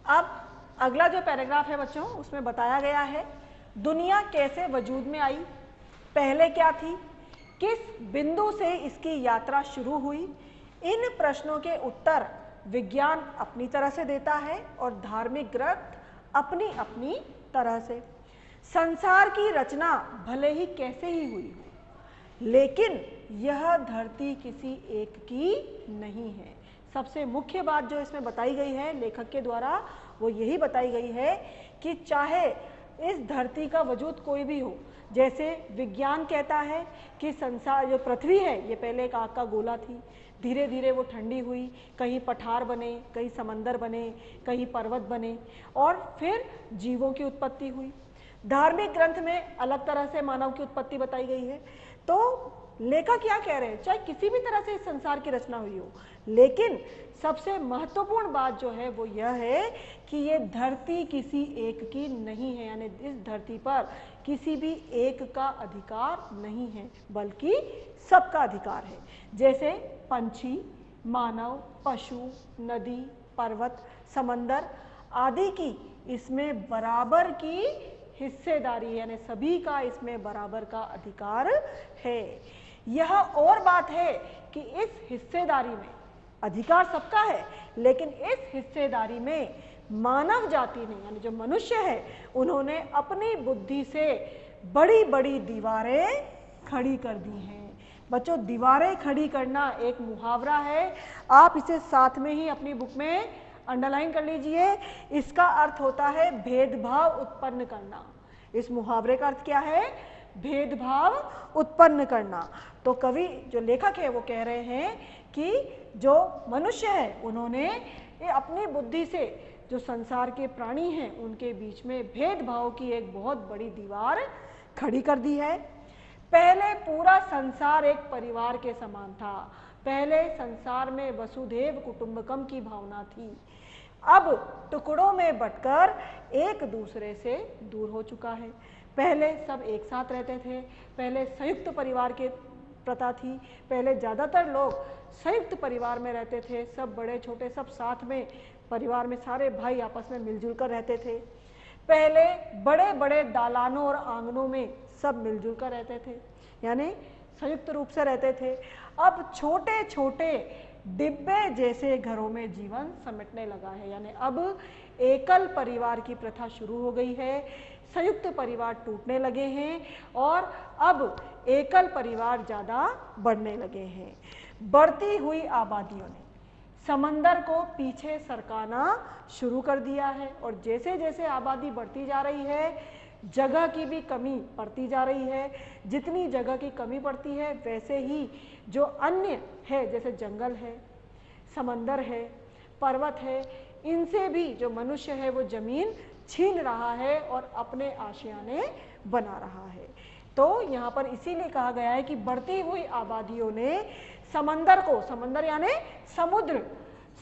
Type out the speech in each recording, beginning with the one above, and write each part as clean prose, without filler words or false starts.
अब अगला जो पैराग्राफ है बच्चों, उसमें बताया गया है दुनिया कैसे वजूद में आई, पहले क्या थी, किस बिंदु से इसकी यात्रा शुरू हुई। इन प्रश्नों के उत्तर विज्ञान अपनी तरह से देता है और धार्मिक ग्रंथ अपनी अपनी तरह से। संसार की रचना भले ही कैसे ही हुई हो, लेकिन यह धरती किसी एक की नहीं है। सबसे मुख्य बात जो इसमें बताई गई है लेखक के द्वारा, वो यही बताई गई है कि चाहे इस धरती का वजूद कोई भी हो, जैसे विज्ञान कहता है कि संसार जो पृथ्वी है ये पहले एक आग का गोला थी, धीरे धीरे वो ठंडी हुई, कहीं पठार बने, कहीं समंदर बने, कहीं पर्वत बने और फिर जीवों की उत्पत्ति हुई। धार्मिक ग्रंथ में अलग तरह से मानव की उत्पत्ति बताई गई है। तो लेखक क्या कह रहे हैं, चाहे किसी भी तरह से इस संसार की रचना हुई हो, लेकिन सबसे महत्वपूर्ण बात जो है वो यह है कि ये धरती किसी एक की नहीं है, यानी इस धरती पर किसी भी एक का अधिकार नहीं है, बल्कि सबका अधिकार है। जैसे पंछी, मानव, पशु, नदी, पर्वत, समंदर आदि की इसमें बराबर की हिस्सेदारी, यानी सभी का इसमें बराबर का अधिकार है। यह और बात है कि इस हिस्सेदारी में अधिकार सबका है, लेकिन इस हिस्सेदारी में मानव जाति ने, यानी जो मनुष्य है, उन्होंने अपनी बुद्धि से बड़ी बड़ी दीवारें खड़ी कर दी हैं। बच्चों, दीवारें खड़ी करना एक मुहावरा है, आप इसे साथ में ही अपनी बुक में अंडरलाइन कर लीजिए। इसका अर्थ होता है भेदभाव उत्पन्न करना। इस मुहावरे का अर्थ क्या है? भेदभाव उत्पन्न करना। तो कवि जो लेखक है वो कह रहे हैं कि जो मनुष्य है उन्होंने ये अपनी बुद्धि से जो संसार के प्राणी हैं उनके बीच में भेदभाव की एक बहुत बड़ी दीवार खड़ी कर दी है। पहले पूरा संसार एक परिवार के समान था, पहले संसार में वसुधैव कुटुंबकम की भावना थी। अब टुकड़ों में बंटकर एक दूसरे से दूर हो चुका है। पहले सब एक साथ रहते थे, पहले संयुक्त परिवार की प्रथा थी, पहले ज़्यादातर लोग संयुक्त परिवार में रहते थे, सब बड़े छोटे सब साथ में परिवार में सारे भाई आपस में मिलजुल कर रहते थे। पहले बड़े बड़े दालानों और आंगनों में सब मिलजुल कर रहते थे, यानी संयुक्त रूप से रहते थे। अब छोटे छोटे डिब्बे जैसे घरों में जीवन समेटने लगा है, यानी अब एकल परिवार की प्रथा शुरू हो गई है, संयुक्त परिवार टूटने लगे हैं और अब एकल परिवार ज़्यादा बढ़ने लगे हैं। बढ़ती हुई आबादियों ने समंदर को पीछे सरकाना शुरू कर दिया है और जैसे जैसे आबादी बढ़ती जा रही है, जगह की भी कमी पड़ती जा रही है। जितनी जगह की कमी पड़ती है वैसे ही जो अन्य है, जैसे जंगल है, समंदर है, पर्वत है, इनसे भी जो मनुष्य है वो जमीन छीन रहा है और अपने आशियाने बना रहा है। तो यहाँ पर इसीलिए कहा गया है कि बढ़ती हुई आबादियों ने समंदर को, समंदर यानी समुद्र,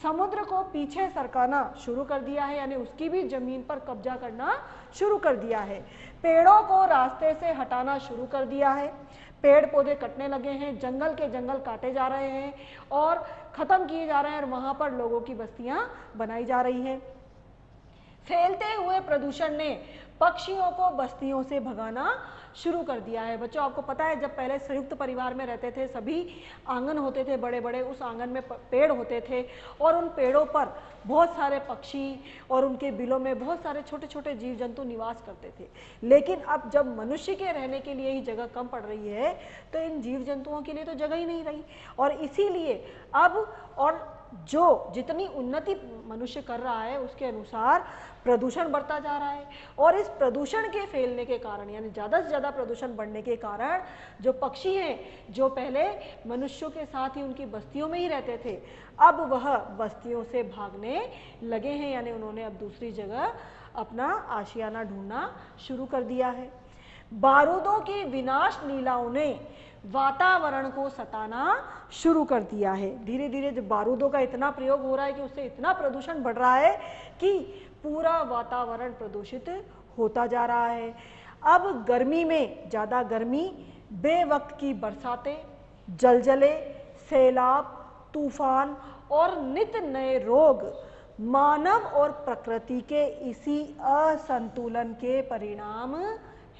समुद्र को पीछे सरकाना शुरू कर दिया है, यानी उसकी भी जमीन पर कब्जा करना शुरू कर दिया है। पेड़ों को रास्ते से हटाना शुरू कर दिया है, पेड़ पौधे कटने लगे हैं, जंगल के जंगल काटे जा रहे हैं और ख़त्म किए जा रहे हैं और वहाँ पर लोगों की बस्तियाँ बनाई जा रही हैं। फैलते हुए प्रदूषण ने पक्षियों को बस्तियों से भगाना शुरू कर दिया है। बच्चों, आपको पता है जब पहले संयुक्त परिवार में रहते थे, सभी आंगन होते थे बड़े बड़े, उस आंगन में पेड़ होते थे और उन पेड़ों पर बहुत सारे पक्षी और उनके बिलों में बहुत सारे छोटे छोटे जीव जंतु निवास करते थे। लेकिन अब जब मनुष्य के रहने के लिए ही जगह कम पड़ रही है तो इन जीव जंतुओं के लिए तो जगह ही नहीं रही और इसीलिए अब और जो जितनी उन्नति मनुष्य कर रहा है उसके अनुसार प्रदूषण बढ़ता जा रहा है और इस प्रदूषण के फैलने के कारण, यानी ज़्यादा से ज़्यादा प्रदूषण बढ़ने के कारण जो पक्षी हैं, जो पहले मनुष्यों के साथ ही उनकी बस्तियों में ही रहते थे, अब वह बस्तियों से भागने लगे हैं, यानी उन्होंने अब दूसरी जगह अपना आशियाना ढूंढना शुरू कर दिया है। बारूदों की विनाश लीलाओं ने वातावरण को सताना शुरू कर दिया है। धीरे धीरे जो बारूदों का इतना प्रयोग हो रहा है कि उससे इतना प्रदूषण बढ़ रहा है कि पूरा वातावरण प्रदूषित होता जा रहा है। अब गर्मी में ज़्यादा गर्मी, बेवक्त की बरसातें, जलजले, सैलाब, तूफान और नित नए रोग मानव और प्रकृति के इसी असंतुलन के परिणाम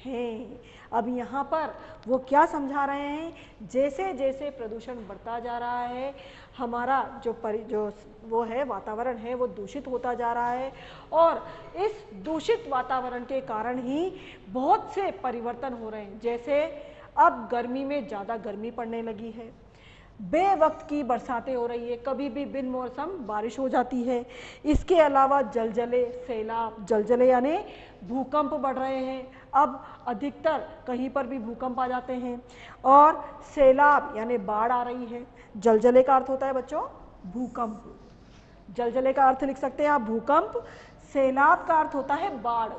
हैं। अब यहाँ पर वो क्या समझा रहे हैं, जैसे जैसे प्रदूषण बढ़ता जा रहा है, हमारा जो वो है वातावरण है वो दूषित होता जा रहा है, और इस दूषित वातावरण के कारण ही बहुत से परिवर्तन हो रहे हैं। जैसे अब गर्मी में ज़्यादा गर्मी पड़ने लगी है, बेवक्त की बरसातें हो रही है, कभी भी बिन मौसम बारिश हो जाती है। इसके अलावा जलजले, सैलाब, जलजले यानी भूकंप बढ़ रहे हैं। अब अधिकतर कहीं पर भी भूकंप आ जाते हैं, और सैलाब यानी बाढ़ आ रही है। जलजले का अर्थ होता है बच्चों भूकंप, जलजले का अर्थ लिख सकते हैं आप भूकंप। सैलाब का अर्थ होता है बाढ़,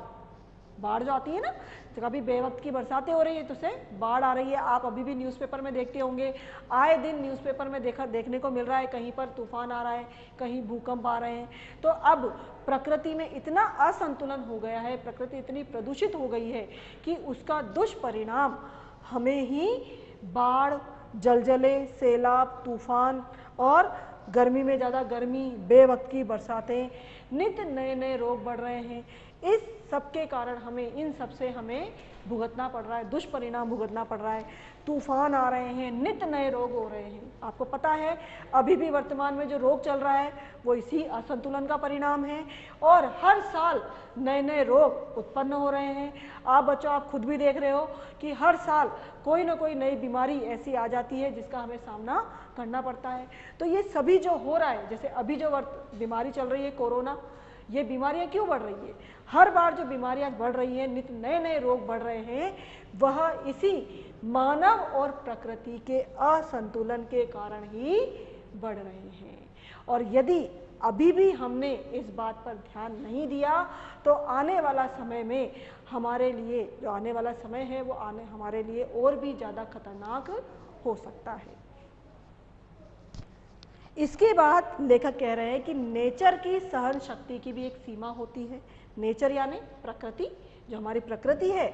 बाढ़ जो आती है ना, तो कभी बेवक्त की बरसातें हो रही है तो उससे बाढ़ आ रही है। आप अभी भी न्यूज़पेपर में देखते होंगे, आए दिन न्यूज़पेपर में देखने को मिल रहा है, कहीं पर तूफान आ रहा है, कहीं भूकंप आ रहे हैं। तो अब प्रकृति में इतना असंतुलन हो गया है, प्रकृति इतनी प्रदूषित हो गई है कि उसका दुष्परिणाम हमें ही बाढ़, जलजले, सैलाब, तूफान और गर्मी में ज़्यादा गर्मी, बेवक्त की बरसातें, नित्य नए नए रोग बढ़ रहे हैं। इस सब के कारण हमें इन सब से हमें भुगतना पड़ रहा है, दुष्परिणाम भुगतना पड़ रहा है। तूफान आ रहे हैं, नित्य नए रोग हो रहे हैं। आपको पता है अभी भी वर्तमान में जो रोग चल रहा है वो इसी असंतुलन का परिणाम है, और हर साल नए नए रोग उत्पन्न हो रहे हैं। आप बच्चों, आप खुद भी देख रहे हो कि हर साल कोई ना कोई नई बीमारी ऐसी आ जाती है जिसका हमें सामना करना पड़ता है। तो ये सभी जो हो रहा है, जैसे अभी जो बीमारी चल रही है कोरोना, ये बीमारियां क्यों बढ़ रही है? हर बार जो बीमारियां बढ़ रही हैं, नित्य नए नए रोग बढ़ रहे हैं, वह इसी मानव और प्रकृति के असंतुलन के कारण ही बढ़ रहे हैं। और यदि अभी भी हमने इस बात पर ध्यान नहीं दिया तो आने वाला समय में हमारे लिए, जो आने वाला समय है वो हमारे लिए और भी ज़्यादा खतरनाक हो सकता है। इसके बाद लेखक कह रहे हैं कि नेचर की सहन शक्ति की भी एक सीमा होती है। नेचर यानी प्रकृति, जो हमारी प्रकृति है,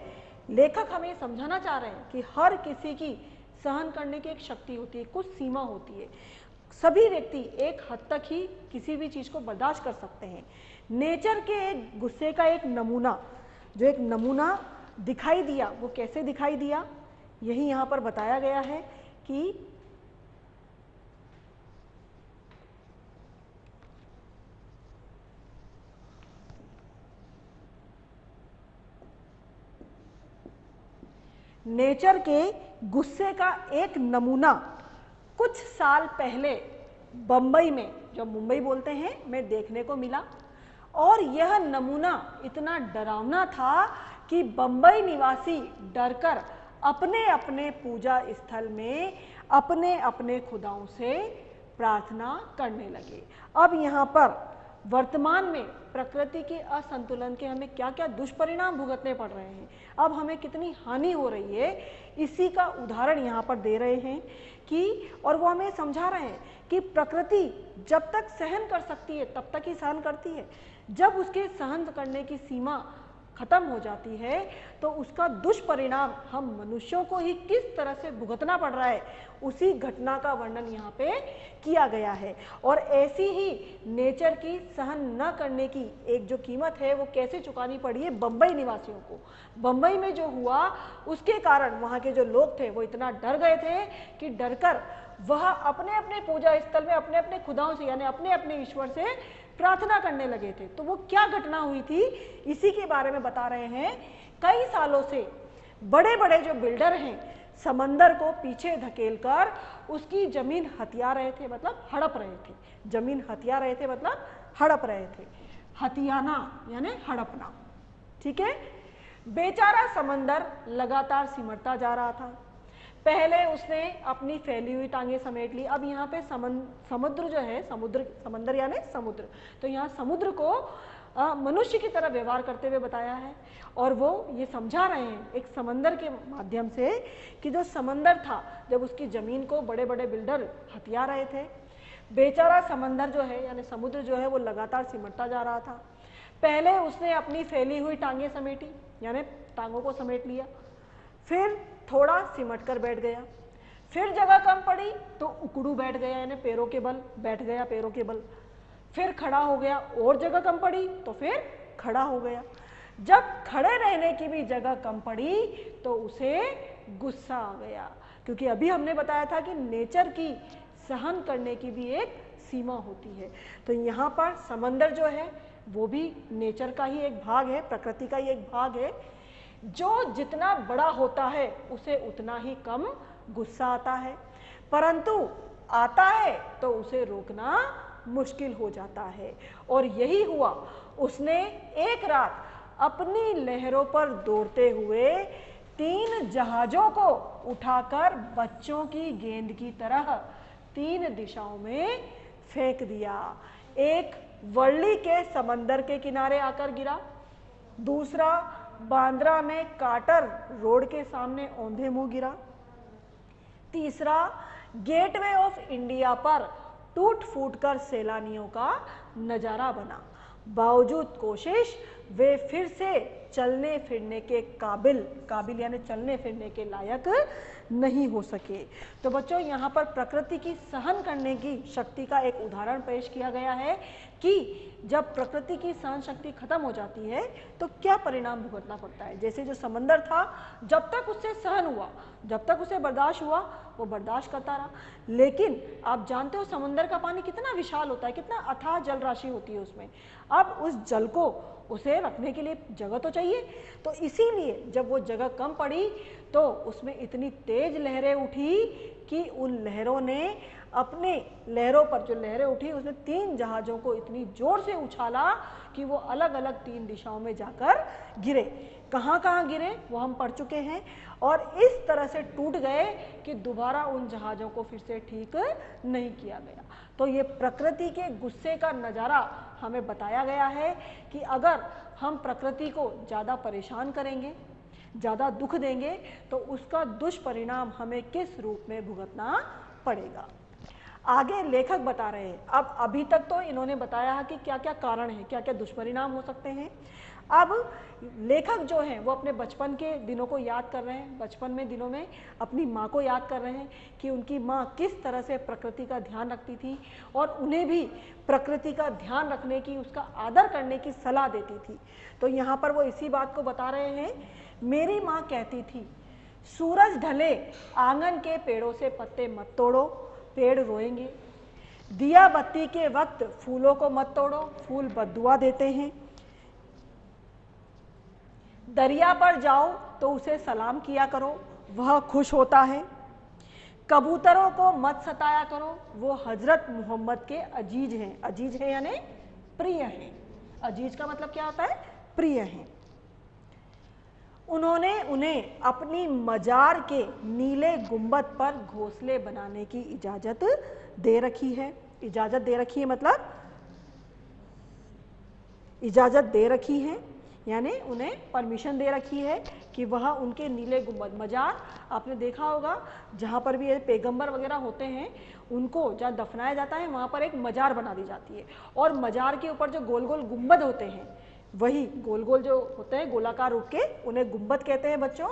लेखक हमें समझाना चाह रहे हैं कि हर किसी की सहन करने की एक शक्ति होती है, कुछ सीमा होती है। सभी व्यक्ति एक हद तक ही किसी भी चीज़ को बर्दाश्त कर सकते हैं। नेचर के एक गुस्से का एक नमूना, जो एक नमूना दिखाई दिया, वो कैसे दिखाई दिया, यही यहाँ पर बताया गया है कि नेचर के गुस्से का एक नमूना कुछ साल पहले बम्बई में, जो मुंबई बोलते हैं, में देखने को मिला। और यह नमूना इतना डरावना था कि बम्बई निवासी डरकर अपने अपने पूजा स्थल में अपने अपने खुदाओं से प्रार्थना करने लगे। अब यहाँ पर वर्तमान में प्रकृति के असंतुलन के हमें क्या क्या दुष्परिणाम भुगतने पड़ रहे हैं, अब हमें कितनी हानि हो रही है, इसी का उदाहरण यहाँ पर दे रहे हैं कि, और वो हमें समझा रहे हैं कि प्रकृति जब तक सहन कर सकती है तब तक ही सहन करती है। जब उसके सहन करने की सीमा खत्म हो जाती है तो उसका दुष्परिणाम हम मनुष्यों को ही किस तरह से भुगतना पड़ रहा है, उसी घटना का वर्णन यहाँ पे किया गया है। और ऐसी ही नेचर की सहन न करने की एक जो कीमत है वो कैसे चुकानी पड़ी है बम्बई निवासियों को। बम्बई में जो हुआ उसके कारण वहाँ के जो लोग थे वो इतना डर गए थे कि डरकर वह अपने अपने पूजा स्थल में अपने अपने खुदाओं से, यानी अपने अपने ईश्वर से प्रार्थना करने लगे थे। तो वो क्या घटना हुई थी, इसी के बारे में बता रहे हैं। कई सालों से बड़े बड़े जो बिल्डर हैं समंदर को पीछे धकेलकर उसकी जमीन हथिया रहे थे, मतलब हड़प रहे थे। जमीन हथिया रहे थे मतलब हड़प रहे थे। हथियाना यानी हड़पना, ठीक है। बेचारा समंदर लगातार सिमटता जा रहा था। पहले उसने अपनी फैली हुई टांगे समेट ली। अब यहाँ पे समुद्र जो है, समंदर यानी समुद्र, तो यहाँ समुद्र को मनुष्य की तरह व्यवहार करते हुए बताया है। और वो ये समझा रहे हैं एक समंदर के माध्यम से कि जो समंदर था, जब उसकी जमीन को बड़े बड़े बिल्डर हथिया रहे थे, बेचारा समंदर जो है यानी समुद्र जो है वो लगातार सिमटता जा रहा था। पहले उसने अपनी फैली हुई टांगे समेटी, यानी टांगों को समेट लिया, फिर थोड़ा सिमट कर बैठ गया, फिर जगह कम पड़ी तो उकड़ू बैठ गया, यानी पैरों के बल बैठ गया, पैरों के बल। फिर खड़ा हो गया, और जगह कम पड़ी तो फिर खड़ा हो गया। जब खड़े रहने की भी जगह कम पड़ी तो उसे गुस्सा आ गया, क्योंकि अभी हमने बताया था कि नेचर की सहन करने की भी एक सीमा होती है। तो यहाँ पर समंदर जो है वो भी नेचर का ही एक भाग है, प्रकृति का ही एक भाग है। जो जितना बड़ा होता है उसे उतना ही कम गुस्सा आता है, परंतु आता है तो उसे रोकना मुश्किल हो जाता है। और यही हुआ, उसने एक रात अपनी लहरों पर दौड़ते हुए 3 जहाजों को उठाकर बच्चों की गेंद की तरह 3 दिशाओं में फेंक दिया। एक वर्ली के समंदर के किनारे आकर गिरा, दूसरा बांद्रा में काटर रोड के सामने औंधे मुंह गिरा, तीसरा गेटवे ऑफ इंडिया पर टूट फूट कर सैलानियों का नजारा बना। बावजूद कोशिश वे फिर से चलने फिरने के काबिल यानी चलने फिरने के लायक नहीं हो सके। तो बच्चों, यहाँ पर प्रकृति की सहन करने की शक्ति का एक उदाहरण पेश किया गया है कि जब प्रकृति की सहन शक्ति खत्म हो जाती है तो क्या परिणाम भुगतना पड़ता है। जैसे जो समंदर था, जब तक उससे सहन हुआ, जब तक उसे बर्दाश्त हुआ, वो बर्दाश्त करता रहा। लेकिन आप जानते हो समंदर का पानी कितना विशाल होता है, कितना अथाह जल राशि होती है उसमें। अब उस जल को उसे रखने के लिए जगह तो चाहिए, तो इसीलिए जब वो जगह कम पड़ी तो उसमें इतनी तेज लहरें उठी कि उन लहरों ने अपने लहरों पर जो लहरें उठी उसने 3 जहाज़ों को इतनी जोर से उछाला कि वो अलग अलग 3 दिशाओं में जाकर गिरे। कहाँ कहाँ गिरे वो हम पढ़ चुके हैं, और इस तरह से टूट गए कि दोबारा उन जहाज़ों को फिर से ठीक नहीं किया गया। तो ये प्रकृति के गुस्से का नज़ारा हमें बताया गया है कि अगर हम प्रकृति को ज़्यादा परेशान करेंगे, ज़्यादा दुख देंगे, तो उसका दुष्परिणाम हमें किस रूप में भुगतना पड़ेगा। आगे लेखक बता रहे हैं, अब अभी तक तो इन्होंने बताया है कि क्या क्या कारण है, क्या क्या दुष्परिणाम हो सकते हैं। अब लेखक जो हैं वो अपने बचपन के दिनों को याद कर रहे हैं, बचपन में दिनों में अपनी माँ को याद कर रहे हैं कि उनकी माँ किस तरह से प्रकृति का ध्यान रखती थी और उन्हें भी प्रकृति का ध्यान रखने की, उसका आदर करने की सलाह देती थी। तो यहाँ पर वो इसी बात को बता रहे हैं। मेरी माँ कहती थी, सूरज ढले आंगन के पेड़ों से पत्ते मत तोड़ो, पेड़ रोएंगे। दिया बत्ती के वक्त फूलों को मत तोड़ो, फूल बद्दुआ देते हैं। दरिया पर जाओ तो उसे सलाम किया करो, वह खुश होता है। कबूतरों को मत सताया करो, वो हजरत मोहम्मद के अजीज हैं। अजीज है यानी प्रिय हैं। अजीज का मतलब क्या होता है? प्रिय हैं। उन्होंने उन्हें अपनी मजार के नीले गुंबद पर घोंसले बनाने की इजाजत दे रखी है। इजाजत दे रखी है मतलब इजाजत दे रखी है यानी उन्हें परमिशन दे रखी है कि वह उनके नीले गुंबद, मजार आपने देखा होगा जहाँ पर भी ये पैगंबर वगैरह होते हैं उनको जहाँ दफनाया जाता है वहाँ पर एक मजार बना दी जाती है, और मजार के ऊपर जो गोल गोल गुंबद होते हैं, वही गोल गोल जो होते हैं गोलाकार रूप के, उन्हें गुंबद कहते हैं बच्चों।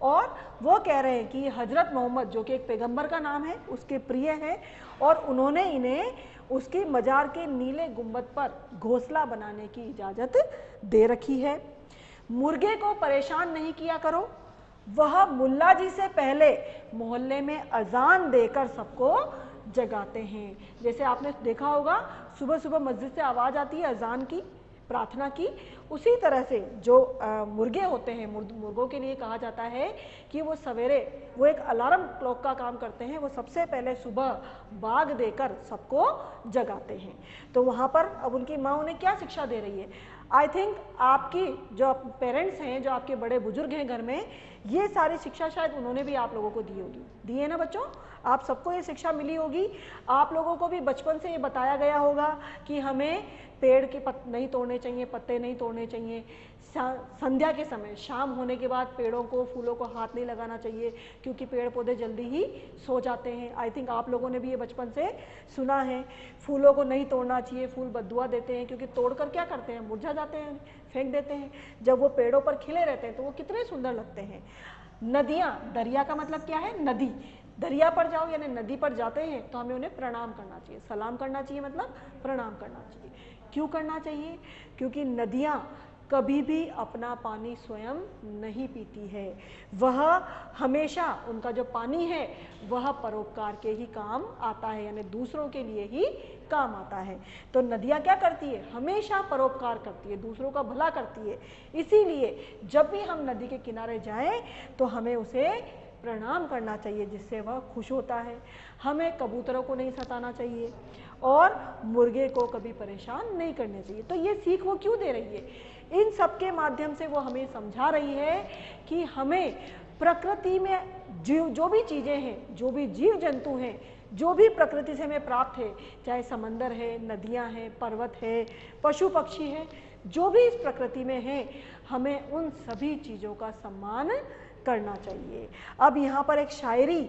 और वो कह रहे हैं कि हजरत मोहम्मद जो कि एक पैगंबर का नाम है उसके प्रिय है, और उन्होंने इन्हें उसकी मजार के नीले गुंबद पर घोंसला बनाने की इजाज़त दे रखी है। मुर्गे को परेशान नहीं किया करो, वह मुल्ला जी से पहले मोहल्ले में अजान देकर सबको जगाते हैं। जैसे आपने देखा होगा सुबह सुबह मस्जिद से आवाज़ आती है अजान की, प्रार्थना की, उसी तरह से जो मुर्गे होते हैं, मुर्गों के लिए कहा जाता है कि वो सवेरे वो एक अलार्म क्लॉक का काम करते हैं, वो सबसे पहले सुबह बाग देकर सबको जगाते हैं। तो वहाँ पर अब उनकी माँ उन्हें क्या शिक्षा दे रही है? आई थिंक आपकी जो पेरेंट्स हैं, जो आपके बड़े बुजुर्ग हैं घर में, ये सारी शिक्षा शायद उन्होंने भी आप लोगों को दी होगी। दी है ना बच्चों? आप सबको ये शिक्षा मिली होगी। आप लोगों को भी बचपन से ये बताया गया होगा कि हमें पेड़ के नहीं तोड़ने चाहिए, पत्ते नहीं तोड़ने चाहिए। संध्या के समय, शाम होने के बाद पेड़ों को, फूलों को हाथ नहीं लगाना चाहिए क्योंकि पेड़ पौधे जल्दी ही सो जाते हैं। आई थिंक आप लोगों ने भी ये बचपन से सुना है। फूलों को नहीं तोड़ना चाहिए, फूल बद्दुआ देते हैं, क्योंकि तोड़कर क्या करते हैं, मुरझा जाते हैं, फेंक देते हैं। जब वो पेड़ों पर खिले रहते हैं तो वो कितने सुंदर लगते हैं। नदियाँ, दरिया का मतलब क्या है? नदी। दरिया पर जाओ यानी नदी पर जाते हैं तो हमें उन्हें प्रणाम करना चाहिए, सलाम करना चाहिए, मतलब प्रणाम करना चाहिए। क्यों करना चाहिए? क्योंकि नदियाँ कभी भी अपना पानी स्वयं नहीं पीती है, वह हमेशा उनका जो पानी है वह परोपकार के ही काम आता है, यानी दूसरों के लिए ही काम आता है। तो नदियाँ क्या करती है? हमेशा परोपकार करती है, दूसरों का भला करती है। इसीलिए जब भी हम नदी के किनारे जाएं तो हमें उसे प्रणाम करना चाहिए, जिससे वह खुश होता है। हमें कबूतरों को नहीं सताना चाहिए और मुर्गे को कभी परेशान नहीं करना चाहिए। तो ये सीख वो क्यों दे रही है? इन सब के माध्यम से वो हमें समझा रही है कि हमें प्रकृति में जो भी चीज़ें हैं, जो भी जीव जंतु हैं, जो भी प्रकृति से हमें प्राप्त है, चाहे समंदर है, नदियां हैं, पर्वत है, पशु पक्षी है, जो भी इस प्रकृति में है, हमें उन सभी चीज़ों का सम्मान करना चाहिए। अब यहाँ पर एक शायरी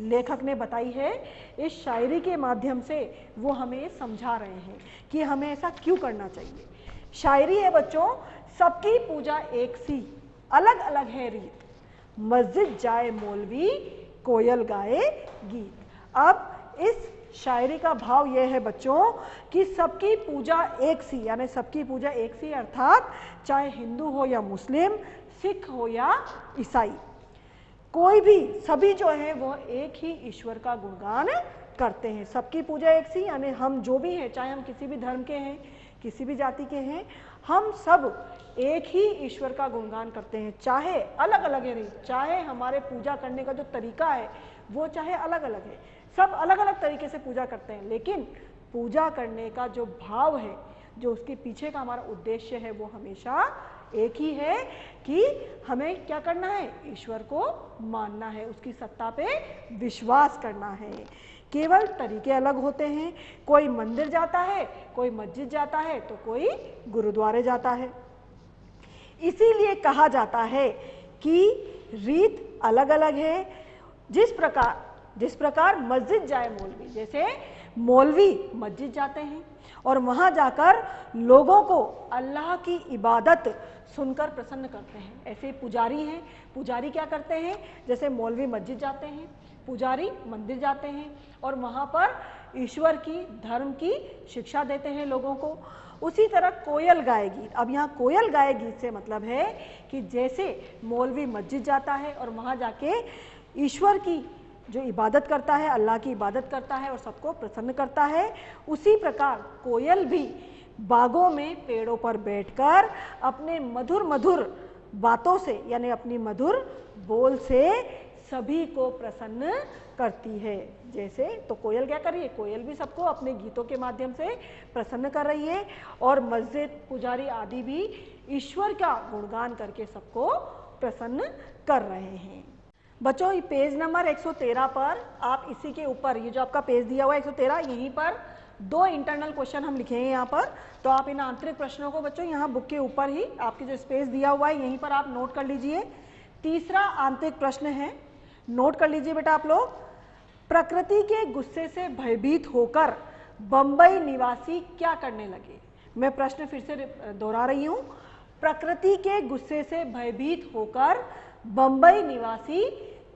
लेखक ने बताई है, इस शायरी के माध्यम से वो हमें समझा रहे हैं कि हमें ऐसा क्यों करना चाहिए। शायरी है बच्चों, सबकी पूजा एक सी, अलग अलग है रीत, मस्जिद जाए मौलवी, कोयल गाए गीत। अब इस शायरी का भाव यह है बच्चों कि सबकी पूजा एक सी, यानी सबकी पूजा एक सी अर्थात चाहे हिंदू हो या मुस्लिम, सिख हो या ईसाई, कोई भी, सभी जो है वो एक ही ईश्वर का गुणगान करते हैं। सबकी पूजा एक सी यानी हम जो भी हैं, चाहे हम किसी भी धर्म के हैं, किसी भी जाति के हैं, हम सब एक ही ईश्वर का गुणगान करते हैं। चाहे अलग अलग है, चाहे हमारे पूजा करने का जो तरीका है वो चाहे अलग अलग है, सब अलग अलग तरीके से पूजा करते हैं, लेकिन पूजा करने का जो भाव है, जो उसके पीछे का हमारा उद्देश्य है, वो हमेशा एक ही है कि हमें क्या करना है? ईश्वर को मानना है, उसकी सत्ता पे विश्वास करना है। केवल तरीके अलग होते हैं, कोई मंदिर जाता है, कोई मस्जिद जाता है, तो कोई गुरुद्वारे जाता है। इसीलिए कहा जाता है कि रीत अलग अलग है। जिस प्रकार मस्जिद जाए मौलवी, जैसे मौलवी मस्जिद जाते हैं और वहाँ जाकर लोगों को अल्लाह की इबादत सुनकर प्रसन्न करते हैं, ऐसे पुजारी हैं, पुजारी क्या करते हैं? जैसे मौलवी मस्जिद जाते हैं, पुजारी मंदिर जाते हैं और वहाँ पर ईश्वर की, धर्म की शिक्षा देते हैं लोगों को। उसी तरह कोयल गाए गीत। अब यहाँ कोयल गाए गीत से मतलब है कि जैसे मौलवी मस्जिद जाता है और वहाँ जाके ईश्वर की जो इबादत करता है, अल्लाह की इबादत करता है और सबको प्रसन्न करता है, उसी प्रकार कोयल भी बागों में, पेड़ों पर बैठकर अपने मधुर मधुर बातों से, यानी अपनी मधुर बोल से सभी को प्रसन्न करती है। जैसे तो कोयल क्या कर रही है? कोयल भी सबको अपने गीतों के माध्यम से प्रसन्न कर रही है और मस्जिद, पुजारी आदि भी ईश्वर का गुणगान करके सबको प्रसन्न कर रहे हैं। बच्चों, ये पेज नंबर 113 पर आप इसी के ऊपर, ये जो आपका पेज दिया हुआ है 113, यहीं पर 2 इंटरनल क्वेश्चन हम लिखे हैं यहाँ पर। तो आप इन आंतरिक प्रश्नों को बच्चों यहाँ बुक के ऊपर ही आपके जो स्पेस दिया हुआ है यहीं पर आप नोट कर लीजिए। तीसरा आंतरिक प्रश्न है, नोट कर लीजिए बेटा आप लोग। प्रकृति के गुस्से से भयभीत होकर बंबई निवासी क्या करने लगे? मैं प्रश्न फिर से दोहरा रही हूँ। प्रकृति के गुस्से से भयभीत होकर बंबई निवासी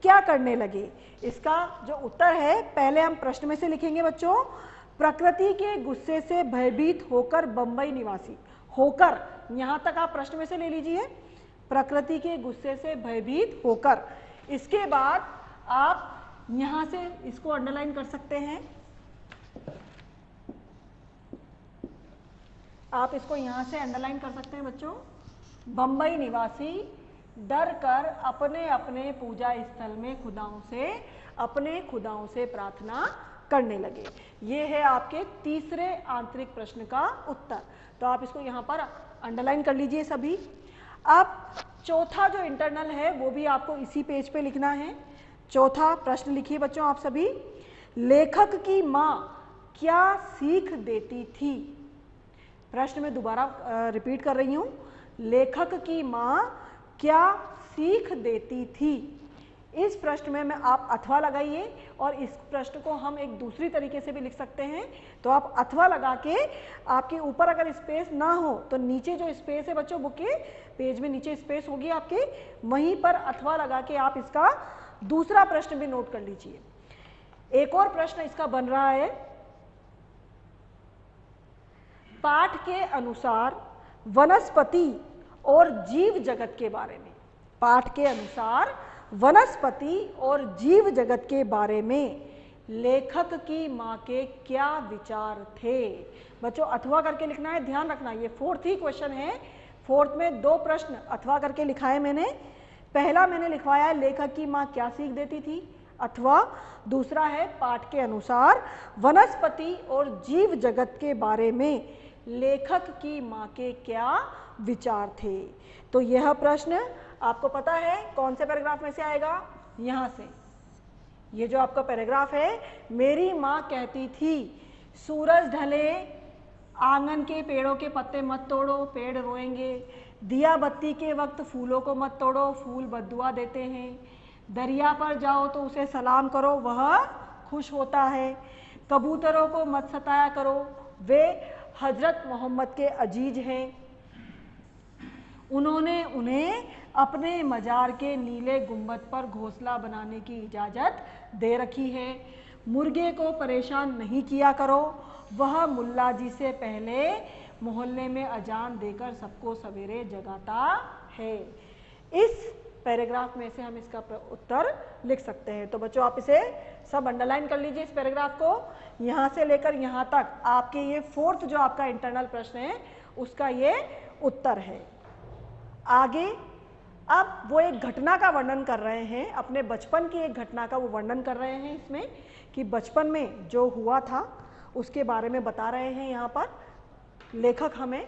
क्या करने लगे? इसका जो उत्तर है पहले हम प्रश्न में से लिखेंगे बच्चों। प्रकृति के गुस्से से भयभीत होकर बंबई निवासी, होकर यहाँ तक आप प्रश्न में से ले लीजिए, प्रकृति के गुस्से से भयभीत होकर। इसके बाद आप यहाँ से इसको अंडरलाइन कर सकते हैं, आप इसको यहाँ से अंडरलाइन कर सकते हैं बच्चों। बंबई निवासी डर कर अपने अपने पूजा स्थल में अपने खुदाओं से प्रार्थना करने लगे। ये है आपके तीसरे आंतरिक प्रश्न का उत्तर। तो आप इसको यहाँ पर अंडरलाइन कर लीजिए सभी। अब चौथा जो इंटरनल है वो भी आपको इसी पेज पे लिखना है। चौथा प्रश्न लिखिए बच्चों आप सभी। लेखक की माँ क्या सीख देती थी? प्रश्न में दोबारा रिपीट कर रही हूँ। लेखक की माँ क्या सीख देती थी? इस प्रश्न में आप अथवा लगाइए और इस प्रश्न को हम एक दूसरी तरीके से भी लिख सकते हैं। तो आप अथवा लगा के, आपके ऊपर अगर स्पेस ना हो तो नीचे जो स्पेस है बच्चों बुक के पेज में नीचे स्पेस होगी आपके, वहीं पर अथवा लगा के आप इसका दूसरा प्रश्न भी नोट कर लीजिए। एक और प्रश्न इसका बन रहा है, पाठ के अनुसार वनस्पति और जीव जगत के बारे में, पाठ के अनुसार वनस्पति और जीव जगत के बारे में लेखक की मां के क्या विचार थे। बच्चों अथवा करके लिखना है, ध्यान रखना ये फोर्थ ही क्वेश्चन है। फोर्थ में 2 प्रश्न अथवा करके लिखा है मैंने। पहला मैंने लिखवाया है लेखक की मां क्या सीख देती थी, अथवा दूसरा है पाठ के अनुसार वनस्पति और जीव जगत के बारे में लेखक की मां के क्या विचार थे। तो यह प्रश्न आपको पता है कौन से पैराग्राफ में से आएगा, यहां से। ये जो आपका पैराग्राफ है, मेरी मां कहती थी सूरज ढले आंगन के पेड़ों के पत्ते मत तोड़ो, पेड़ रोएंगे। दिया बत्ती के वक्त फूलों को मत तोड़ो, फूल बद्दुआ देते हैं। दरिया पर जाओ तो उसे सलाम करो, वह खुश होता है। कबूतरों को मत सताया करो, वे हजरत मोहम्मद के अजीज हैं। उन्होंने उन्हें अपने मजार के नीले गुंबद पर घोंसला बनाने की इजाज़त दे रखी है। मुर्गे को परेशान नहीं किया करो, वह मुल्ला जी से पहले मोहल्ले में अजान देकर सबको सवेरे जगाता है। इस पैराग्राफ में से हम इसका उत्तर लिख सकते हैं। तो बच्चों आप इसे सब अंडरलाइन कर लीजिए, इस पैराग्राफ को यहाँ से लेकर यहाँ तक आपके ये फोर्थ जो आपका इंटरनल प्रश्न है उसका ये उत्तर है। आगे अब वो एक घटना का वर्णन कर रहे हैं, अपने बचपन की एक घटना का वो वर्णन कर रहे हैं इसमें, कि बचपन में जो हुआ था उसके बारे में बता रहे हैं यहाँ पर लेखक हमें।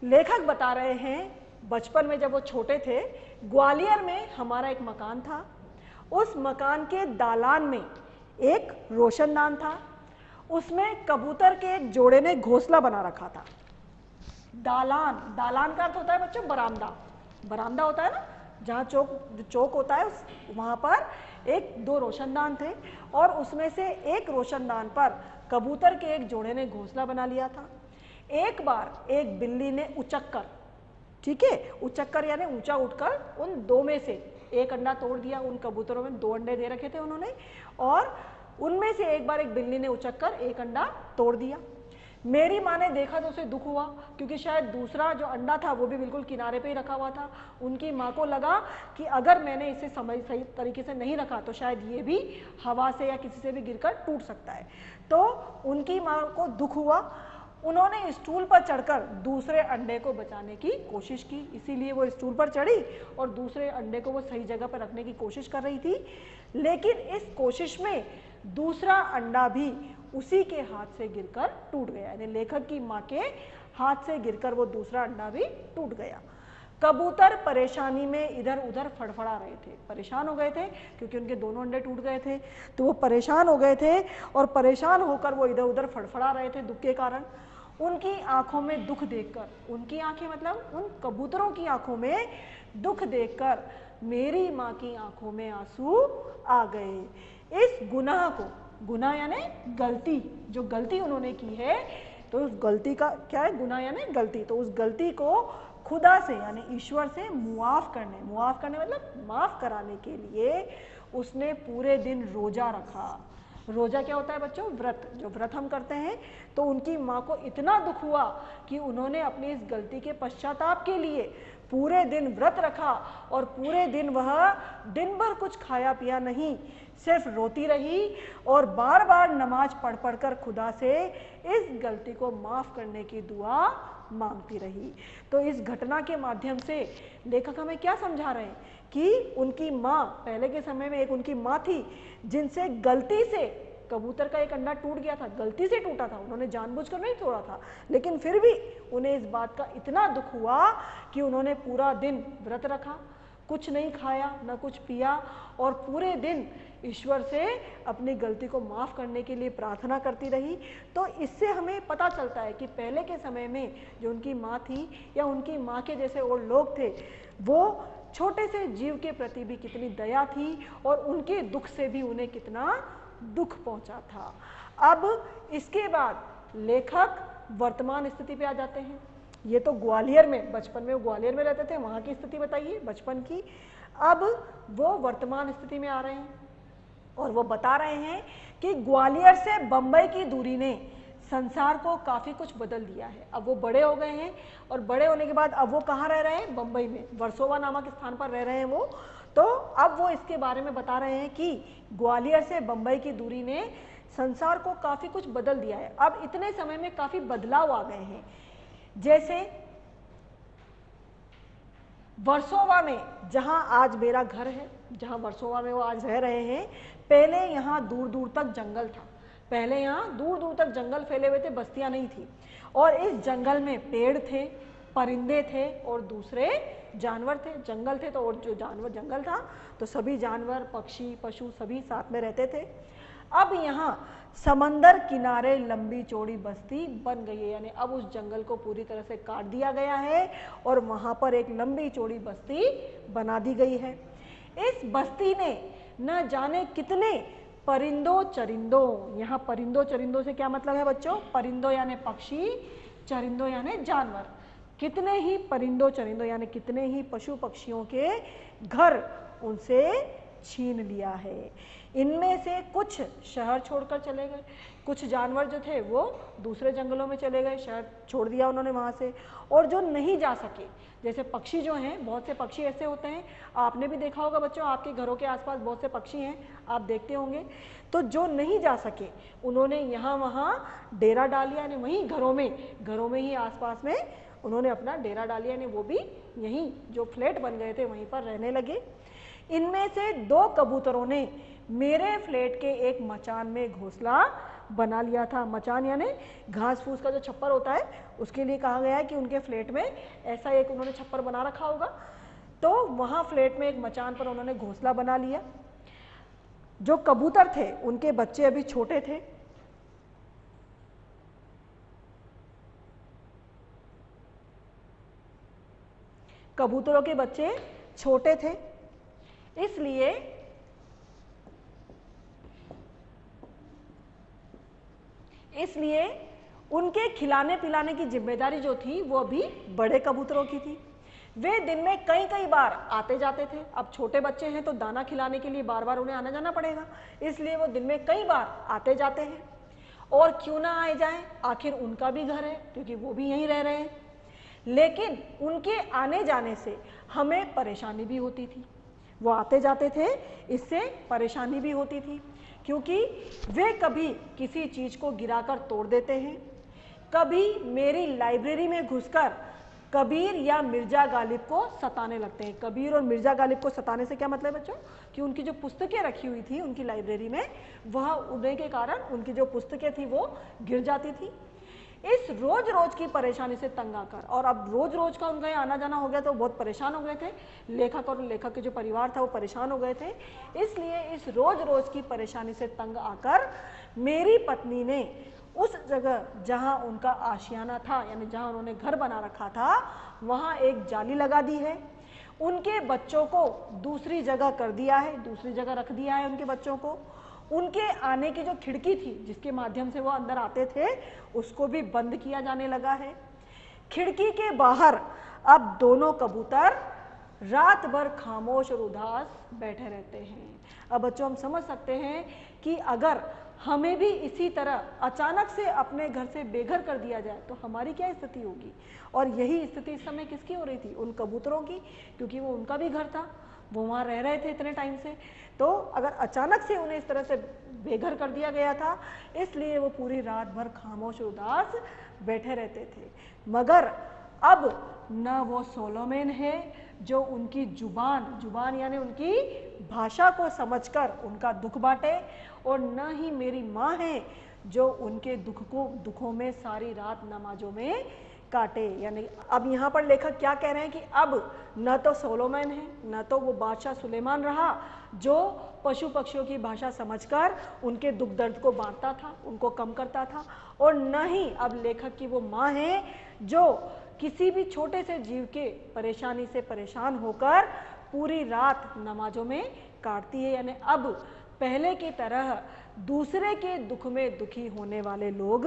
लेखक बता रहे हैं बचपन में जब वो छोटे थे, ग्वालियर में हमारा एक मकान था। उस मकान के दालान में एक रोशनदान था, उसमें कबूतर के एक जोड़े ने घोंसला बना रखा था। दालान, दालान का अर्थ होता है बच्चों बरामदा, बरामदा होता है ना जहाँ चौक होता है, वहाँ पर 1-2 रोशनदान थे और उसमें से एक रोशनदान पर कबूतर के एक जोड़े ने घोंसला बना लिया था। एक बार एक बिल्ली ने उचक्कर, ठीक है, उचक्कर यानी ऊंचा उठकर उन 2 में से एक अंडा तोड़ दिया। उन कबूतरों में 2 अंडे दे रखे थे उन्होंने, और उनमें से एक बार एक बिल्ली ने उचक्कर एक अंडा तोड़ दिया। मेरी माँ ने देखा तो उसे दुख हुआ, क्योंकि शायद दूसरा जो अंडा था वो भी बिल्कुल किनारे पे ही रखा हुआ था। उनकी माँ को लगा कि अगर मैंने इसे सही तरीके से नहीं रखा तो शायद ये भी हवा से या किसी से भी गिरकर टूट सकता है। तो उनकी माँ को दुख हुआ, उन्होंने स्टूल पर चढ़कर दूसरे अंडे को बचाने की कोशिश की। इसीलिए वो स्टूल पर चढ़ी और दूसरे अंडे को वो सही जगह पर रखने की कोशिश कर रही थी। लेकिन इस कोशिश में दूसरा अंडा भी उसी के हाथ से गिरकर टूट गया, यानी लेखक की माँ के हाथ से गिरकर वो दूसरा अंडा भी टूट गया। कबूतर परेशानी में इधर उधर फड़फड़ा रहे थे, परेशान हो गए थे क्योंकि उनके दोनों अंडे टूट गए थे। तो वो परेशान हो गए थे और परेशान होकर वो इधर उधर फड़फड़ा रहे थे दुख के कारण। उनकी आंखों में दुख देखकर, उनकी आंखें मतलब उन कबूतरों की आंखों में दुख देखकर मेरी माँ की आंखों में आंसू आ गए। इस गुनाह को, गुनाह यानी गलती, जो गलती उन्होंने की है, तो उस गलती का क्या है, गुनाह यानी गलती, तो उस गलती को खुदा से यानी ईश्वर से मुआफ करने मतलब माफ कराने के लिए उसने पूरे दिन रोजा रखा। रोजा क्या होता है बच्चों, व्रत, जो व्रत हम करते हैं। तो उनकी माँ को इतना दुख हुआ कि उन्होंने अपनी इस गलती के पश्चाताप के लिए पूरे दिन व्रत रखा और पूरे दिन वह दिन भर कुछ खाया पिया नहीं, सिर्फ रोती रही और बार बार नमाज पढ़ पढ़ कर खुदा से इस गलती को माफ़ करने की दुआ मांगती रही। तो इस घटना के माध्यम से लेखक हमें क्या समझा रहे हैं कि उनकी माँ, पहले के समय में एक उनकी माँ थी जिनसे गलती से कबूतर का एक अंडा टूट गया था, गलती से टूटा था, उन्होंने जानबूझकर नहीं तोड़ा था, लेकिन फिर भी उन्हें इस बात का इतना दुख हुआ कि उन्होंने पूरा दिन व्रत रखा, कुछ नहीं खाया न कुछ पिया और पूरे दिन ईश्वर से अपनी गलती को माफ़ करने के लिए प्रार्थना करती रही। तो इससे हमें पता चलता है कि पहले के समय में जो उनकी माँ थी या उनकी माँ के जैसे और लोग थे, वो छोटे से जीव के प्रति भी कितनी दया थी और उनके दुख से भी उन्हें कितना दुख पहुंचा था। अब इसके बाद लेखक वर्तमान स्थिति पे आ जाते हैं। ये तो ग्वालियर में, बचपन में वो ग्वालियर में रहते थे, वहाँ की स्थिति बताइए बचपन की। अब वो वर्तमान स्थिति में आ रहे हैं और वो बता रहे हैं कि ग्वालियर से बंबई की दूरी ने संसार को काफ़ी कुछ बदल दिया है। अब वो बड़े हो गए हैं और बड़े होने के बाद अब वो कहाँ रह रहे हैं? बंबई में, वर्सोवा नामक स्थान पर रह रहे हैं वो। तो अब वो इसके बारे में बता रहे हैं कि ग्वालियर से बंबई की दूरी ने संसार को काफ़ी कुछ बदल दिया है। अब इतने समय में काफ़ी बदलाव आ गए हैं। जैसे वर्सोवा में, जहां आज मेरा घर है, जहां वर्सोवा में वो आज रह रहे हैं, पहले यहाँ दूर दूर तक जंगल था। पहले यहाँ दूर दूर तक जंगल फैले हुए थे, बस्तियां नहीं थी। और इस जंगल में पेड़ थे, परिंदे थे और दूसरे जानवर थे। जंगल थे तो और जो जानवर, जंगल था तो सभी जानवर, पक्षी, पशु सभी साथ में रहते थे। अब यहाँ समंदर किनारे लंबी चौड़ी बस्ती बन गई है, यानी अब उस जंगल को पूरी तरह से काट दिया गया है और वहाँ पर एक लंबी चौड़ी बस्ती बना दी गई है। इस बस्ती ने न जाने कितने परिंदों चरिंदों, यहाँ परिंदों चरिंदों से क्या मतलब है बच्चों? परिंदों यानी पक्षी, चरिंदों यानी जानवर। कितने ही परिंदों चरिंदों यानी कितने ही पशु पक्षियों के घर उनसे छीन लिया है। इनमें से कुछ शहर छोड़कर चले गए, कुछ जानवर जो थे वो दूसरे जंगलों में चले गए, शहर छोड़ दिया उन्होंने वहाँ से। और जो नहीं जा सके, जैसे पक्षी जो हैं, बहुत से पक्षी ऐसे होते हैं, आपने भी देखा होगा बच्चों, आपके घरों के आसपास बहुत से पक्षी हैं, आप देखते होंगे। तो जो नहीं जा सके उन्होंने यहाँ वहाँ डेरा डाल लिया, यानी वहीं घरों में ही आसपास में उन्होंने अपना डेरा डाल लिया, यानी वो भी यहीं जो फ्लैट बन गए थे वहीं पर रहने लगे। इनमें से 2 कबूतरों ने मेरे फ्लैट के एक मचान में घोंसला बना लिया था। मचान यानी घास फूस का जो छप्पर होता है, उसके लिए कहा गया है कि उनके फ्लैट में ऐसा एक उन्होंने छप्पर बना रखा होगा। तो वहाँ फ्लैट में एक मचान पर उन्होंने घोंसला बना लिया। जो कबूतर थे उनके बच्चे अभी छोटे थे, कबूतरों के बच्चे छोटे थे, इसलिए उनके खिलाने पिलाने की जिम्मेदारी जो थी वो अभी बड़े कबूतरों की थी। वे दिन में कई बार आते जाते थे। अब छोटे बच्चे हैं तो दाना खिलाने के लिए बार बार उन्हें आना जाना पड़ेगा, इसलिए वो दिन में कई बार आते जाते हैं। और क्यों ना आए जाएं, आखिर उनका भी घर है, क्योंकि वो भी यहीं रह रहे हैं। लेकिन उनके आने जाने से हमें परेशानी भी होती थी। वो आते जाते थे, इससे परेशानी भी होती थी, क्योंकि वे कभी किसी चीज़ को गिराकर तोड़ देते हैं, कभी मेरी लाइब्रेरी में घुसकर कबीर या मिर्जा गालिब को सताने लगते हैं। कबीर और मिर्जा गालिब को सताने से क्या मतलब है बच्चों? कि उनकी जो पुस्तकें रखी हुई थी उनकी लाइब्रेरी में, वह उड़ने के कारण उनकी जो पुस्तकें थी वो गिर जाती थी। इस रोज रोज की परेशानी से तंग आकर, और अब रोज रोज का उनका आना जाना हो गया तो बहुत परेशान हो गए थे। लेखक और लेखक के जो परिवार था वो परेशान हो गए थे। इसलिए इस रोज रोज की परेशानी से तंग आकर मेरी पत्नी ने उस जगह जहां उनका आशियाना था, यानी जहां उन्होंने घर बना रखा था, वहां एक जाली लगा दी है। उनके बच्चों को दूसरी जगह कर दिया है, दूसरी जगह रख दिया है उनके बच्चों को। उनके आने की जो खिड़की थी जिसके माध्यम से वो अंदर आते थे, उसको भी बंद किया जाने लगा है। खिड़की के बाहर अब दोनों कबूतर रात भर खामोश और उदास बैठे रहते हैं। अब बच्चों हम समझ सकते हैं कि अगर हमें भी इसी तरह अचानक से अपने घर से बेघर कर दिया जाए तो हमारी क्या स्थिति होगी। और यही स्थिति इस समय किसकी हो रही थी? उन कबूतरों की, क्योंकि वो उनका भी घर था, वो वहाँ रह रहे थे इतने टाइम से। तो अगर अचानक से उन्हें इस तरह से बेघर कर दिया गया था, इसलिए वो पूरी रात भर खामोश उदास बैठे रहते थे। मगर अब न वो सोलोमन है जो उनकी जुबान यानी उनकी भाषा को समझकर उनका दुख बांटे, और न ही मेरी माँ है जो उनके दुखों में सारी रात नमाजों में काटे। यानी अब यहाँ पर लेखक क्या कह रहे हैं कि अब न तो सोलोमन है, न तो वो बादशाह सुलेमान रहा जो पशु पक्षियों की भाषा समझकर उनके दुख दर्द को बांटता था, उनको कम करता था, और न ही अब लेखक की वो माँ है जो किसी भी छोटे से जीव के परेशानी से परेशान होकर पूरी रात नमाजों में काटती है। यानी अब पहले की तरह दूसरे के दुख में दुखी होने वाले लोग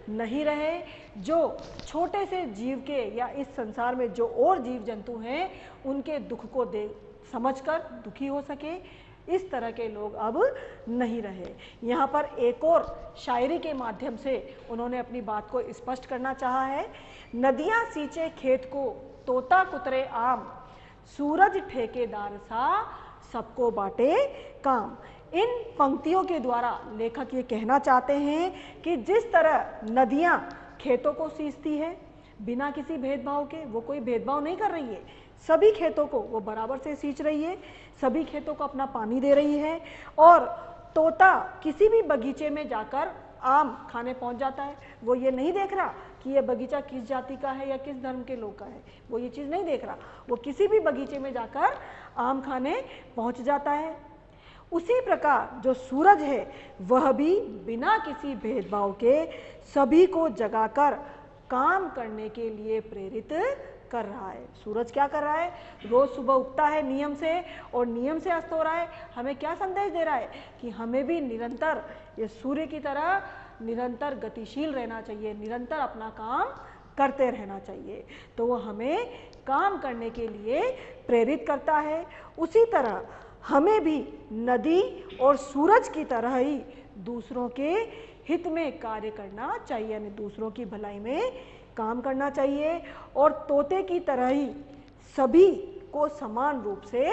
नहीं रहे। जो छोटे से जीव के या इस संसार में जो और जीव जंतु हैं उनके दुख को समझकर दुखी हो सके, इस तरह के लोग अब नहीं रहे। यहाँ पर एक और शायरी के माध्यम से उन्होंने अपनी बात को स्पष्ट करना चाहा है। नदियाँ सींचे खेत को, तोता कुतरे आम, सूरज ठेकेदार सा, सबको बांटे काम। इन पंक्तियों के द्वारा लेखक ये कहना चाहते हैं कि जिस तरह नदियाँ खेतों को सींचती है बिना किसी भेदभाव के, वो कोई भेदभाव नहीं कर रही है, सभी खेतों को वो बराबर से सींच रही है, सभी खेतों को अपना पानी दे रही है। और तोता किसी भी बगीचे में जाकर आम खाने पहुंच जाता है, वो ये नहीं देख रहा कि ये बगीचा किस जाति का है या किस धर्म के लोग का है, वो ये चीज़ नहीं देख रहा, वो किसी भी बगीचे में जाकर आम खाने पहुंच जाता है। उसी प्रकार जो सूरज है वह भी बिना किसी भेदभाव के सभी को जगाकर काम करने के लिए प्रेरित कर रहा है। सूरज क्या कर रहा है? रोज सुबह उगता है नियम से और नियम से अस्त हो रहा है। हमें क्या संदेश दे रहा है कि हमें भी निरंतर ये सूर्य की तरह निरंतर गतिशील रहना चाहिए, निरंतर अपना काम करते रहना चाहिए। तो वो हमें काम करने के लिए प्रेरित करता है। उसी तरह हमें भी नदी और सूरज की तरह ही दूसरों के हित में कार्य करना चाहिए, यानी दूसरों की भलाई में काम करना चाहिए। और तोते की तरह ही सभी को समान रूप से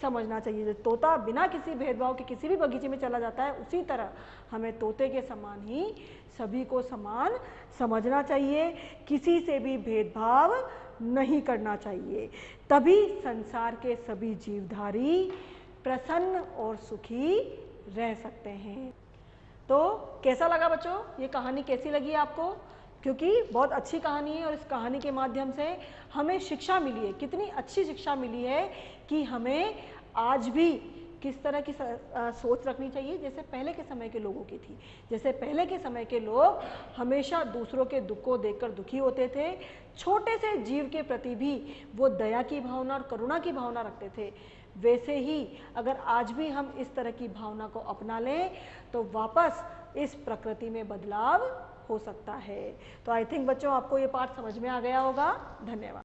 समझना चाहिए। जो तोता बिना किसी भेदभाव के किसी भी बगीचे में चला जाता है, उसी तरह हमें तोते के समान ही सभी को समान समझना चाहिए, किसी से भी भेदभाव नहीं करना चाहिए। तभी संसार के सभी जीवधारी प्रसन्न और सुखी रह सकते हैं। तो कैसा लगा बच्चों? ये कहानी कैसी लगी आपको? क्योंकि बहुत अच्छी कहानी है और इस कहानी के माध्यम से हमें शिक्षा मिली है। कितनी अच्छी शिक्षा मिली है कि हमें आज भी किस तरह की सोच रखनी चाहिए जैसे पहले के समय के लोगों की थी। जैसे पहले के समय के लोग हमेशा दूसरों के दुख को देखकर दुखी होते थे, छोटे से जीव के प्रति भी वो दया की भावना और करुणा की भावना रखते थे। वैसे ही अगर आज भी हम इस तरह की भावना को अपना लें तो वापस इस प्रकृति में बदलाव हो सकता है। तो आई थिंक बच्चों आपको ये पाठ समझ में आ गया होगा। धन्यवाद।